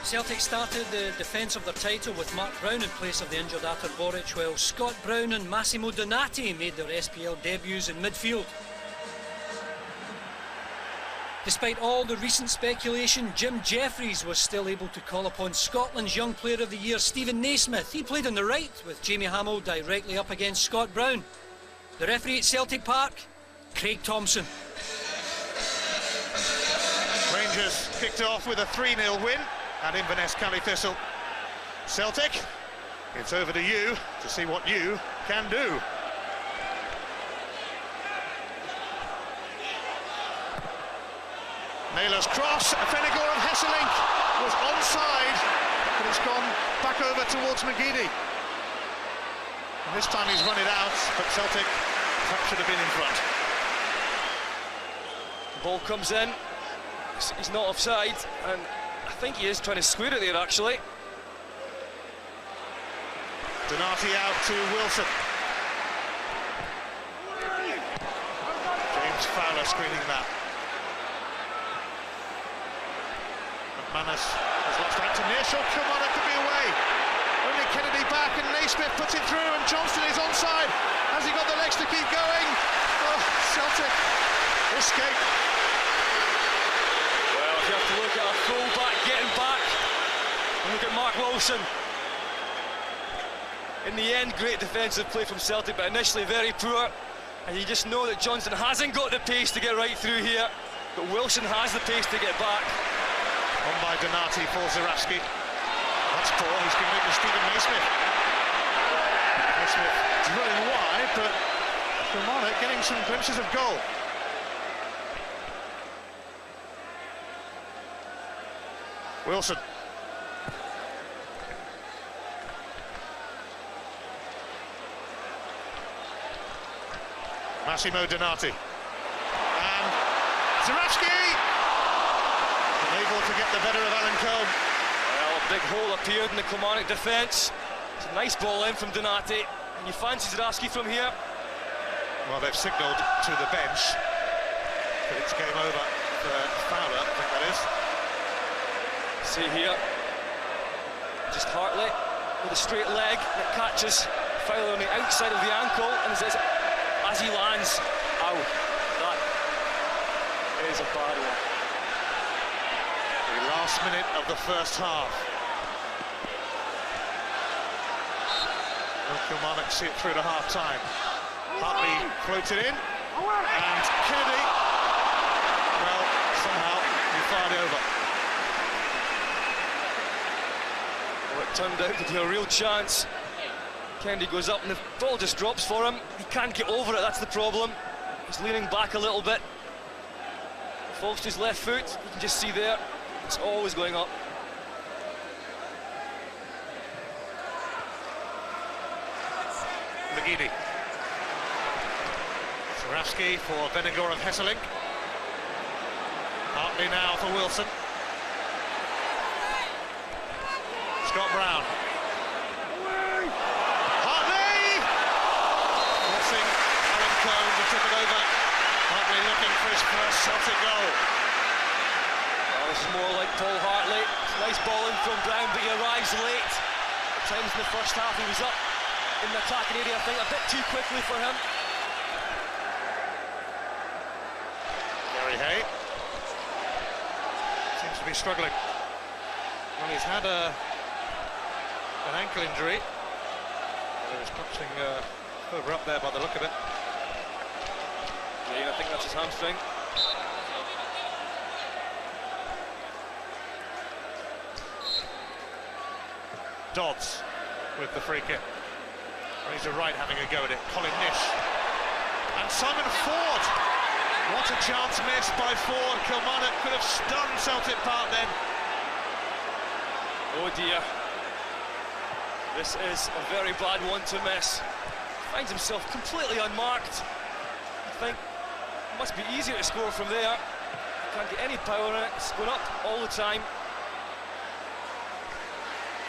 Celtic started the defence of their title with Mark Brown in place of the injured Artur Boric, while Scott Brown and Massimo Donati made their SPL debuts in midfield. Despite all the recent speculation, Jim Jeffries was still able to call upon Scotland's Young Player of the Year, Stephen Naismith. He played on the right with Jamie Hamill directly up against Scott Brown. The referee at Celtic Park, Craig Thompson. Rangers kicked off with a 3-0 win at Inverness Caley Thistle. Celtic, it's over to you to see what you can do. Naylor's cross, Fenegor of Hesselink was onside, but it's gone back over towards McGeady. And this time he's run it out, but Celtic perhaps should have been in front. The ball comes in, he's not offside, and I think he is trying to square it there actually. Donati out to Wilson. James Fowler screening that. McManus has lost out to Nish. Oh, come on, it could be away. Only Kennedy back, and Naismith puts it through, and Johnston is onside. Has he got the legs to keep going? Oh, Celtic escape. Well, you have to look at a full-back getting back, and look at Mark Wilson. In the end, great defensive play from Celtic, but initially very poor. And you just know that Johnston hasn't got the pace to get right through here, but Wilson has the pace to get back. On by Donati for Zarafsky. That's poor, he's given it to Stephen Naismith. Naismith drilling wide, but Kilmarnock getting some glimpses of goal. Wilson. Massimo Donati. And Zarafsky! Able to get the better of Alan Combe. Well, a big hole appeared in the Kilmarnock defence. It's a nice ball in from Donati. And you fancy Zarafsky from here? Well, they've signalled to the bench that it's game over for Fowler, I think that is. See here, just Hartley with a straight leg that catches Fowler on the outside of the ankle, and as he lands, ow, that is a bad one. The last minute of the first half. Will Kilmarnock see it through to half-time. Hartley floats it in, and Kennedy, well, somehow he fired it over. Well, it turned out to be a real chance. Kennedy goes up and the ball just drops for him. He can't get over it, that's the problem. He's leaning back a little bit. Falls to his left foot, you can just see there. It's always going up. McGeady. Zarafsky for Fenegor of Hesselink. Hartley now for Wilson. Scott Brown. Hartley! Forcing Alan Combe to tip it over. Hartley looking for his first Celtic goal. This is more like Paul Hartley. It's a nice ball in from Brown, but he arrives late. At times in the first half he was up in the attacking area, I think, a bit too quickly for him. Gary Hay seems to be struggling. Well, he's had an ankle injury. He was punching over up there by the look of it. Yeah, I think that's his hamstring. Dodds with the free kick. Razor Wright having a go at it. Colin Nish. And Simon Ford. What a chance missed by Ford. Kilmarnock could have stunned Celtic Park then. Oh dear. This is a very bad one to miss. Finds himself completely unmarked. I think it must be easier to score from there. Can't get any power in it. It's going up all the time.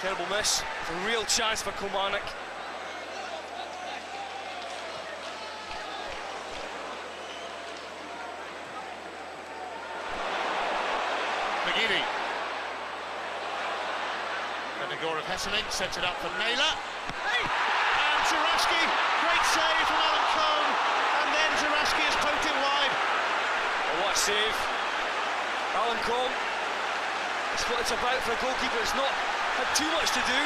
Terrible miss. It's a real chance for Kilmarnock. McGeady. Igor of Hesseling sets it up for Naylor. And Zurafsky, great save from Alan Combe. And then Zurafsky has poked it wide. Oh, what a save. Alan Combe. That's what it's about for a goalkeeper. It's not had too much to do.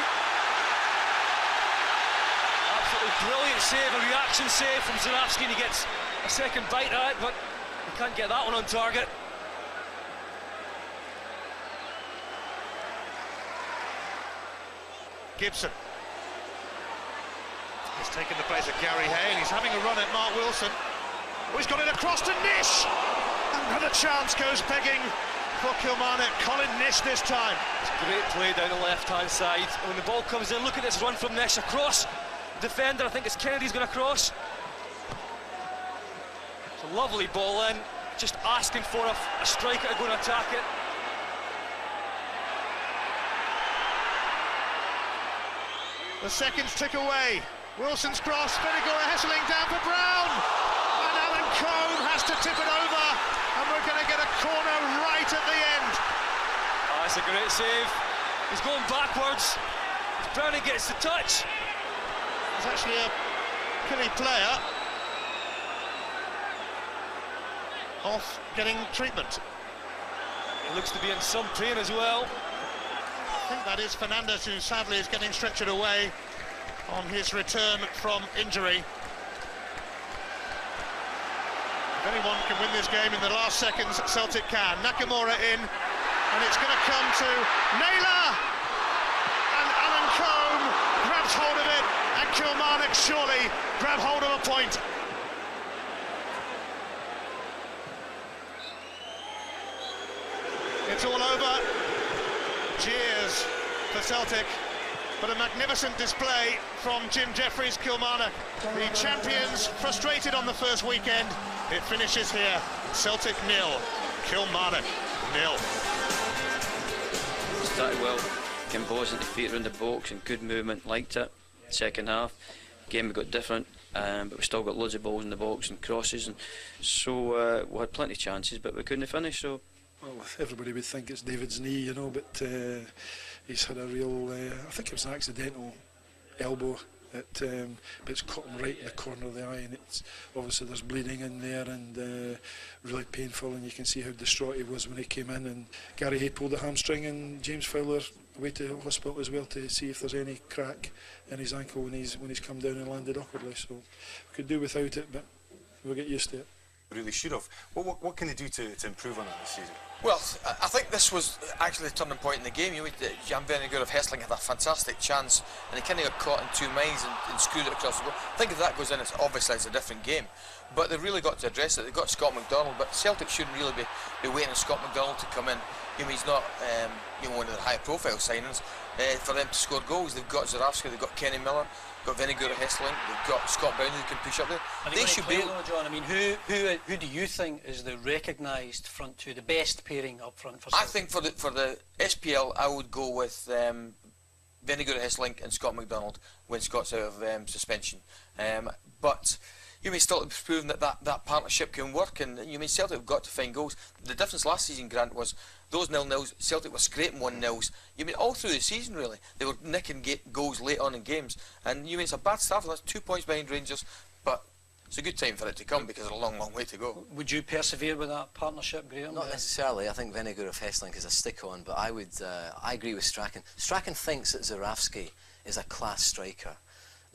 Absolutely brilliant save, a reaction save from Zurafsky, and he gets a second bite at it, but he can't get that one on target. Gibson has taken the place of Gary Hay, and he's having a run at Mark Wilson. Oh, he's got it across to Nish. Another chance goes begging for Kilmarnock. Colin Nish this time. It's a great play down the left-hand side. And when the ball comes in, look at this run from Nish across. Defender, I think it's Kennedy's going to cross. It's a lovely ball in, just asking for a striker to go and attack it. The seconds tick away. Wilson's cross, Fernandez Hesseling down for Brown. And Alan Combe has to tip it over. And we're going to get a corner right at the end. Oh, that's a great save. He's going backwards. Brownie gets the touch. There's actually a Killie player off getting treatment. He looks to be in some pain as well. I think that is Fernandez, who sadly is getting stretchered away on his return from injury. If anyone can win this game in the last seconds, Celtic can. Nakamura in, and it's going to come to Naylor, and Alan Combe grabs hold of it, and Kilmarnock surely grab hold of a point. It's all over. Cheers for Celtic, but a magnificent display from Jim Jeffries' Kilmarnock. The champions frustrated on the first weekend. It finishes here. Celtic 0, Kilmarnock 0. Started well, composing the feet around the box and good movement, liked it. Second half, game we got different, but we still got loads of balls in the box and crosses, and so we had plenty of chances, but we couldn't finish. So. Well, everybody would think it's David's knee, you know, but he's had a real, I think it was an accidental elbow, but it's caught him right in the corner of the eye, and it's obviously there's bleeding in there, and really painful, and you can see how distraught he was when he came in. And Gary Hay pulled a hamstring, and James Fowler away to hospital as well to see if there's any crack in his ankle when he's come down and landed awkwardly. So we could do without it, but we'll get used to it. Really should have. What can they do to improve on that this season? Well, I think this was actually the turning point in the game. You know, Jan Vennegoor of Hesseling had a fantastic chance, and he kind of got caught in two minds and screwed it across the goal. I think if that goes in, it's obviously it's a different game. But they've really got to address it. They've got Scott McDonald, but Celtic shouldn't really be waiting on Scott McDonald to come in. You know, he's not one of the high-profile signings for them to score goals. They've got Zurafsky, they've got Kenny Miller, got Vennegoor of Hesseling, they've got Scott Brown who can push up there. They should be. John, I mean, who do you think is the recognised front two, the best pairing up front for Celtic? I think for the SPL, I would go with Vennegoor of Hesseling and Scott McDonald when Scott's out of suspension. But you may still have proven that partnership can work, and you mean Celtic have got to find goals. The difference last season, Grant, was those 0-0s, Celtic were scraping 1-0s. You mean all through the season, really. They were nicking goals late on in games, and you mean it's a bad start. That's 2 points behind Rangers, but it's a good time for it to come because there's a long, long way to go. Would you persevere with that partnership, Graham? Not necessarily. I think Vennegoor of Hesseling is a stick-on, but I agree with Strachan. Strachan thinks that Zurafsky is a class striker.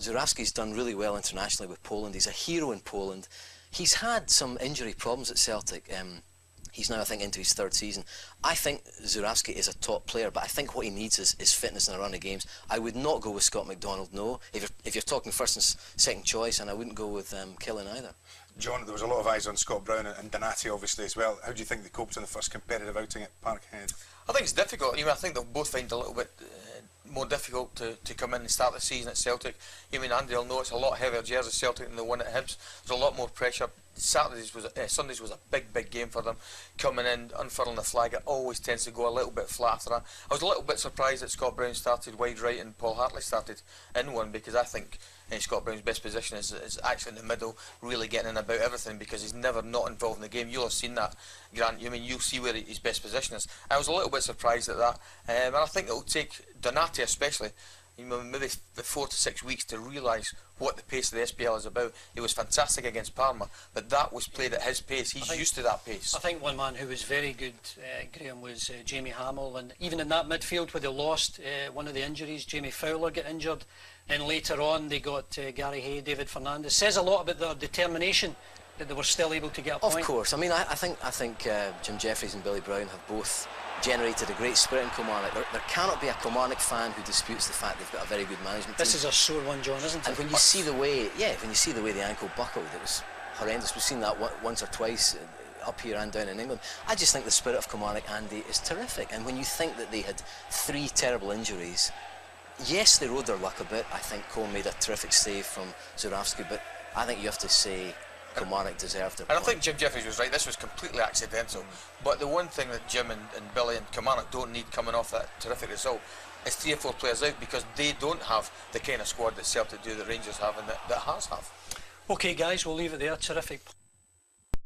Zurafsky's done really well internationally with Poland. He's a hero in Poland. He's had some injury problems at Celtic. He's now, I think, into his third season. I think Zurafsky is a top player, but I think what he needs is fitness in a run of games. I would not go with Scott McDonald, no. If you're talking first and second choice, and I wouldn't go with Killie either. John, there was a lot of eyes on Scott Brown and Donati obviously as well. How do you think they coped in the first competitive outing at Parkhead? I think it's difficult. I think they'll both find it a little bit more difficult to come in and start the season at Celtic. Andy will know it's a lot heavier jersey at Celtic than the one at Hibs. There's a lot more pressure. Sundays was a big game for them. Coming in, unfurling the flag, it always tends to go a little bit flat after that. I was a little bit surprised that Scott Brown started wide right and Paul Hartley started in one, because I think Scott Brown's best position is actually in the middle, really getting in about everything, because he's never not involved in the game. You'll have seen that, Grant. You'll see where his best position is. I was a little bit surprised at that, and I think it will take Donati especially, you know, maybe the 4 to 6 weeks to realise what the pace of the SPL is about. He was fantastic against Parma, but that was played at his pace. He's used to that pace. I think one man who was very good, Graham, was Jamie Hamill, and even in that midfield where they lost one of the injuries, Jamie Fowler got injured, and later on they got Gary Hay, David Fernandez. Says a lot about their determination that they were still able to get a point. Of course. I mean, I think Jim Jeffries and Billy Brown have both generated a great spirit in Kilmarnock. There cannot be a Kilmarnock fan who disputes the fact they've got a very good management team. This is a sore one, John, isn't it? And when you see the way, when you see the way the ankle buckled, it was horrendous. We've seen that once or twice up here and down in England. I just think the spirit of Kilmarnock, Andy, is terrific. And when you think that they had 3 terrible injuries, yes, they rode their luck a bit. I think Combe made a terrific save from Zurawski, but I think you have to say Kilmarnock deserved it. And I think Jim Jeffries was right, this was completely accidental. But the one thing that Jim and Billy and Kilmarnock don't need coming off that terrific result is 3 or 4 players out, because they don't have the kind of squad that Celtic do, that Rangers have, and that Hearts have. OK guys, we'll leave it there. Terrific.